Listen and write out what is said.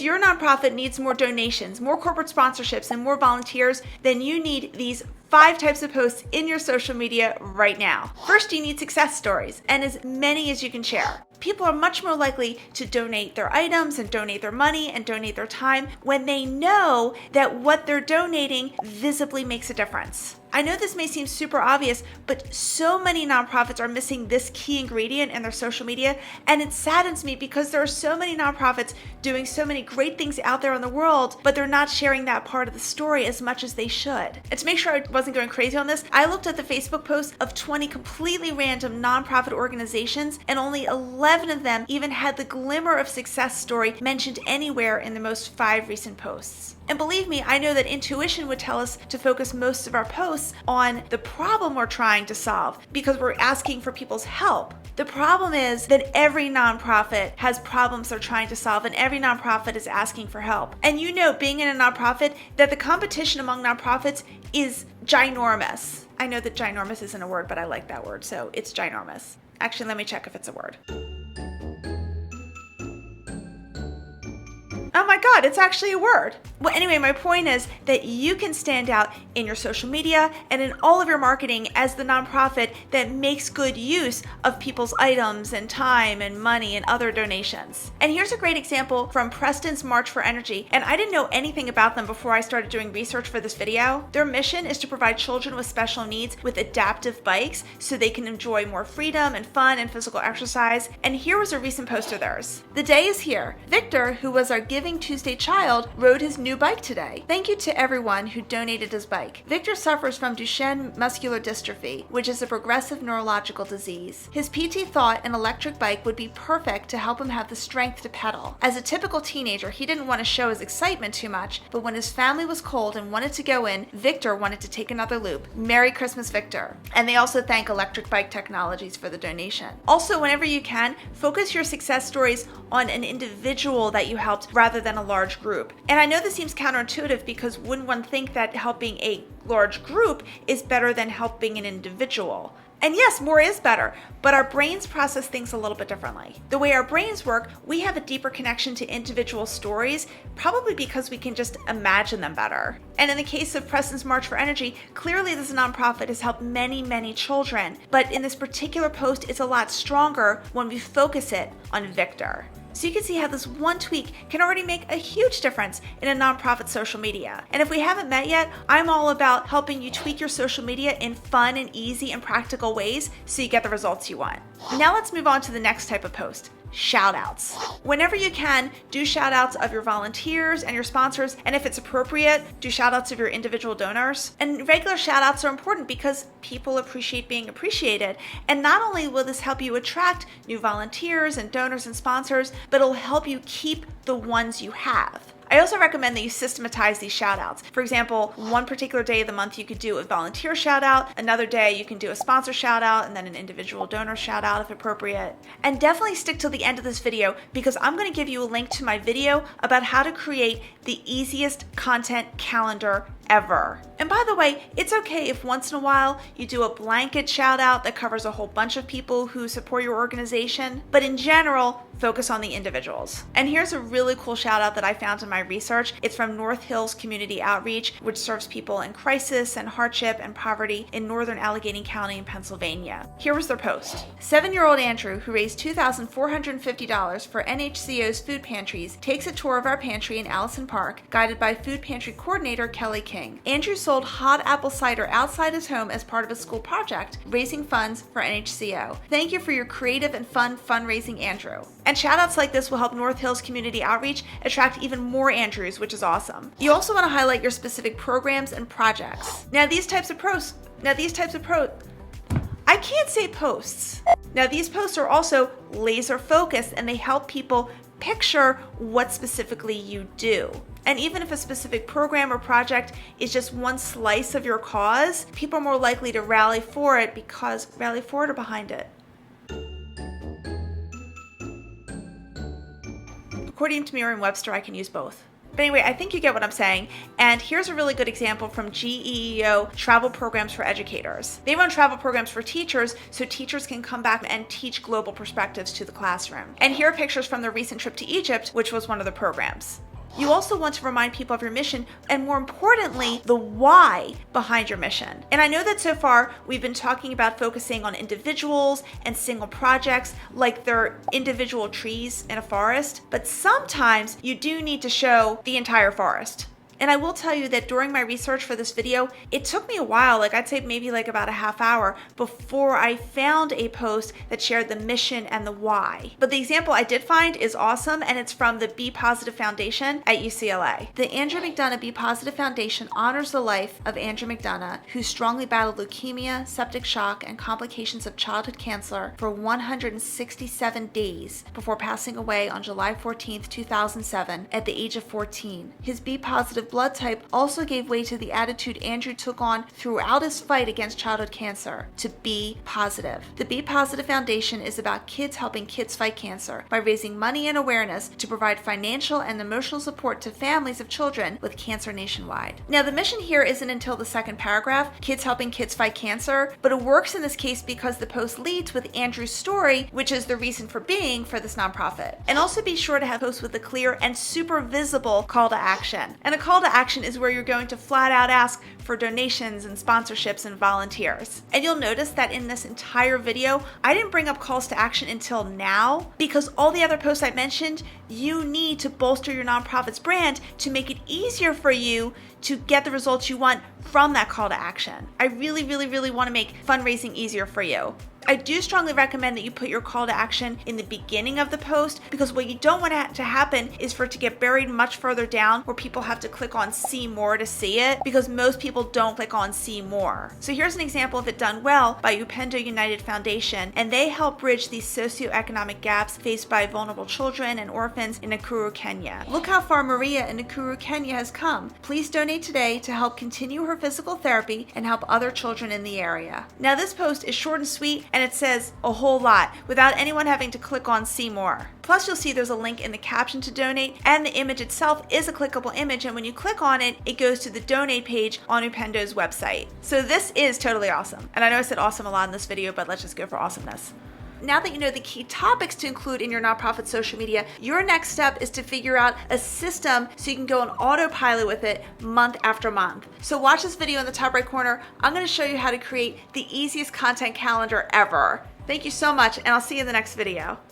your nonprofit needs more donations, more corporate sponsorships, and more volunteers, then you need these 5 types of posts in your social media right now. First, you need success stories, and as many as you can share. People are much more likely to donate their items and donate their money and donate their time when they know that what they're donating visibly makes a difference. I know this may seem super obvious, but so many nonprofits are missing this key ingredient in their social media, and it saddens me because there are so many nonprofits doing so many great things out there in the world, but they're not sharing that part of the story as much as they should. And to make sure I wasn't going crazy on this, I looked at the Facebook posts of 20 completely random nonprofit organizations, and only 11 of them even had the glimmer of success story mentioned anywhere in the most 5 recent posts. And believe me, I know that intuition would tell us to focus most of our posts on the problem we're trying to solve because we're asking for people's help. The problem is that every nonprofit has problems they're trying to solve, and every nonprofit is asking for help. And you know, being in a nonprofit, that the competition among nonprofits is ginormous. I know that ginormous isn't a word, but I like that word, so it's ginormous. Actually, let me check if it's a word. Oh my God, it's actually a word. Well, anyway, my point is that you can stand out in your social media and in all of your marketing as the nonprofit that makes good use of people's items and time and money and other donations. And here's a great example from Preston's March for Energy. And I didn't know anything about them before I started doing research for this video. Their mission is to provide children with special needs with adaptive bikes so they can enjoy more freedom and fun and physical exercise. And here was a recent post of theirs. The day is here. Victor, who was our Giving Tuesday child, rode his new bike today. Thank you to everyone who donated his bike. Victor suffers from Duchenne muscular dystrophy, which is a progressive neurological disease. His PT thought an electric bike would be perfect to help him have the strength to pedal. As a typical teenager, he didn't want to show his excitement too much, but when his family was cold and wanted to go in, Victor wanted to take another loop. Merry Christmas, Victor. And they also thank Electric Bike Technologies for the donation. Also, whenever you can, focus your success stories on an individual that you helped rather than a large group. And I know this seems counterintuitive because wouldn't one think that helping a large group is better than helping an individual? And yes, more is better, but our brains process things a little bit differently. The way our brains work, we have a deeper connection to individual stories, probably because we can just imagine them better. And in the case of Preston's March for Energy, clearly this nonprofit has helped many, many children. But in this particular post, it's a lot stronger when we focus it on Victor. So you can see how this one tweak can already make a huge difference in a nonprofit social media. And if we haven't met yet, I'm all about helping you tweak your social media in fun and easy and practical ways so you get the results you want. Now let's move on to the next type of post. Shout-outs. Whenever you can, do shout-outs of your volunteers and your sponsors, and if it's appropriate, do shout-outs of your individual donors. And regular shout-outs are important because people appreciate being appreciated. And not only will this help you attract new volunteers and donors and sponsors, but it'll help you keep the ones you have. I also recommend that you systematize these shout-outs. For example, one particular day of the month you could do a volunteer shout-out, another day you can do a sponsor shout-out, and then an individual donor shout-out if appropriate. And definitely stick till the end of this video because I'm going to give you a link to my video about how to create the easiest content calendar ever. And by the way, it's okay if once in a while you do a blanket shout out that covers a whole bunch of people who support your organization, but in general, focus on the individuals. And here's a really cool shout out that I found in my research. It's from North Hills Community Outreach, which serves people in crisis and hardship and poverty in northern Allegheny County in Pennsylvania. Here was their post. 7-year-old Andrew, who raised $2,450 for NHCO's food pantries, takes a tour of our pantry in Allison Park, guided by food pantry coordinator Kelly King. Andrew sold hot apple cider outside his home as part of a school project, raising funds for NHCO. Thank you for your creative and fun fundraising, Andrew. And shout-outs like this will help North Hills Community Outreach attract even more Andrews, which is awesome. You also want to highlight your specific programs and projects. Now these types of posts are also laser focused and they help people picture what specifically you do. And even if a specific program or project is just one slice of your cause, people are more likely to rally for it because rally for it or behind it. According to Merriam-Webster, I can use both. But anyway, I think you get what I'm saying. And here's a really good example from GEEO Travel Programs for Educators. They run travel programs for teachers so teachers can come back and teach global perspectives to the classroom. And here are pictures from their recent trip to Egypt, which was one of the programs. You also want to remind people of your mission and, more importantly, the why behind your mission. And I know that so far we've been talking about focusing on individuals and single projects like they're individual trees in a forest, but sometimes you do need to show the entire forest. And I will tell you that during my research for this video, it took me a while, I'd say maybe about a half hour before I found a post that shared the mission and the why. But the example I did find is awesome, and it's from the Be Positive Foundation at UCLA. The Andrew McDonough Be Positive Foundation honors the life of Andrew McDonough, who strongly battled leukemia, septic shock, and complications of childhood cancer for 167 days before passing away on July 14, 2007 at the age of 14. His Be Positive blood type also gave way to the attitude Andrew took on throughout his fight against childhood cancer: to be positive. The Be Positive Foundation is about kids helping kids fight cancer by raising money and awareness to provide financial and emotional support to families of children with cancer nationwide. Now, the mission here isn't until the second paragraph, kids helping kids fight cancer, but it works in this case because the post leads with Andrew's story, which is the reason for being for this nonprofit. And also be sure to have posts with a clear and super visible call to action. And a call to action is where you're going to flat out ask for donations and sponsorships and volunteers. And you'll notice that in this entire video, I didn't bring up calls to action until now, because all the other posts I mentioned, you need to bolster your nonprofit's brand to make it easier for you to get the results you want from that call to action. I really want to make fundraising easier for you. I do strongly recommend that you put your call to action in the beginning of the post, because what you don't want to happen is for it to get buried much further down where people have to click on see more to see it, because most people don't click on see more. So here's an example of it done well by Upendo United Foundation, and they help bridge these socioeconomic gaps faced by vulnerable children and orphans in Nakuru, Kenya. Look how far Maria in Nakuru, Kenya has come. Please donate today to help continue her physical therapy and help other children in the area. Now, this post is short and sweet, and it says a whole lot without anyone having to click on see more. Plus, you'll see there's a link in the caption to donate, and the image itself is a clickable image, and when you click on it, it goes to the donate page on Upendo's website. So this is totally awesome. And I know I said awesome a lot in this video, but let's just go for awesomeness. Now that you know the key topics to include in your nonprofit social media, your next step is to figure out a system so you can go on autopilot with it month after month. So watch this video in the top right corner. I'm going to show you how to create the easiest content calendar ever. Thank you so much, and I'll see you in the next video.